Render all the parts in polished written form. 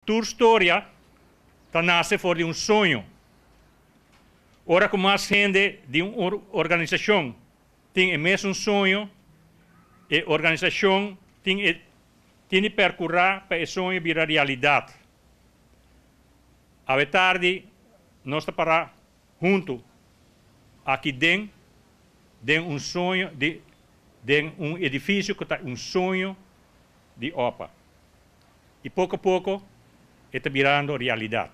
Tu história nasce fora de um sonho. Ora, com mais gente de uma organização tem o mesmo sonho, e a organização tem que percorrer para esse sonho virar realidade. À tarde, nós estamos para junto aqui dentro de um sonho, de um edifício que está um sonho de OPA. E pouco a pouco, está virando realidade.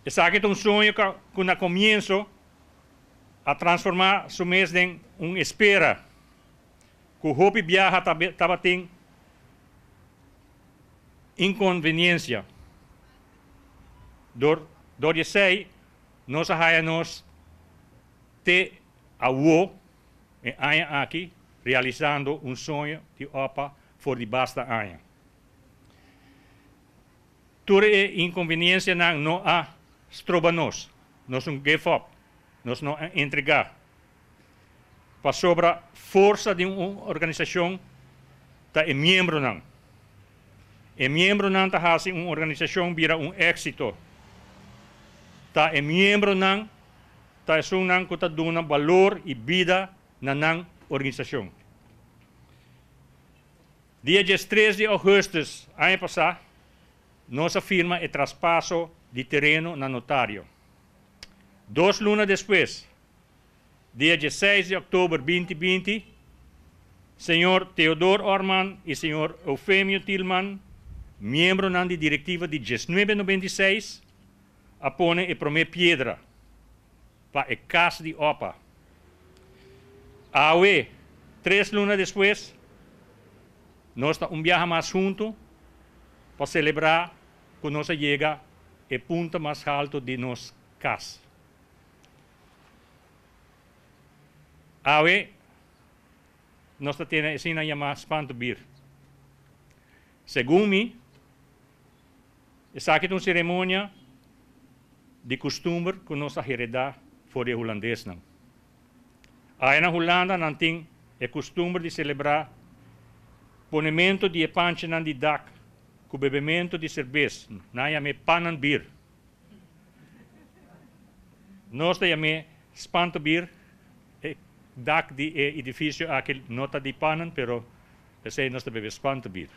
Esse aqui é um sonho que no começo a transformar seu mês em uma espera. Que o Hope viaja estava tendo inconveniência. Do que sei, nós vamos ter a UO aqui realizando um sonho de OPA por debaixo da AIA. Toda inconveniência não há estroba nós não give up, nós não entregar. Para sobre a força de uma organização, é membro não. É membro não está fazendo uma organização vira um êxito. É membro não está não que está dando valor e vida na organização. Dia 13 de agosto, ano passado, nossa firma é traspasso de terreno na notário. 2 lunas depois, dia 16 de outubro de 2020, senhor Theodor Orman e senhor Eufemio Tillman, membro da diretiva de 1996, apone a primeira pedra para a casa de OPA. Aue, 3 lunas depois, nós estamos viaje mais juntos para celebrar que nós chega ao ponto mais alto de nossa casa. Aue, nós temos assim chamada espanto bir. Segundo mim, essa aqui é uma cerimônia de costume que nós heredamos fora do holandês. Aí na Holanda não tem o costume de celebrar ponimento de panche de dak, com bebimento de cerveja. Nós chamamos panan bir. Nós chamamos espanto bir, dak de edifício aquele nota de panan, pero esse nós bebemos espanto bir.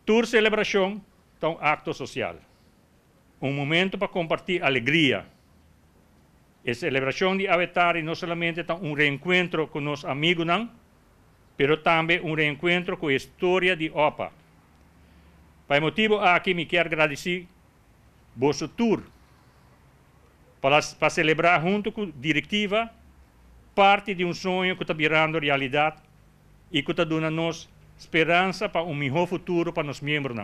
Toda celebração é um acto social. Um momento para compartilhar alegria. A celebração de Avetari não somente é um reencontro com nossos amigos, pero também um reencontro com a história de OPA. Por motivo aqui me quero agradecer vosso tour para celebrar junto com a diretiva parte de um sonho que está virando realidade e que está dando-nos esperança para um melhor futuro para os membros.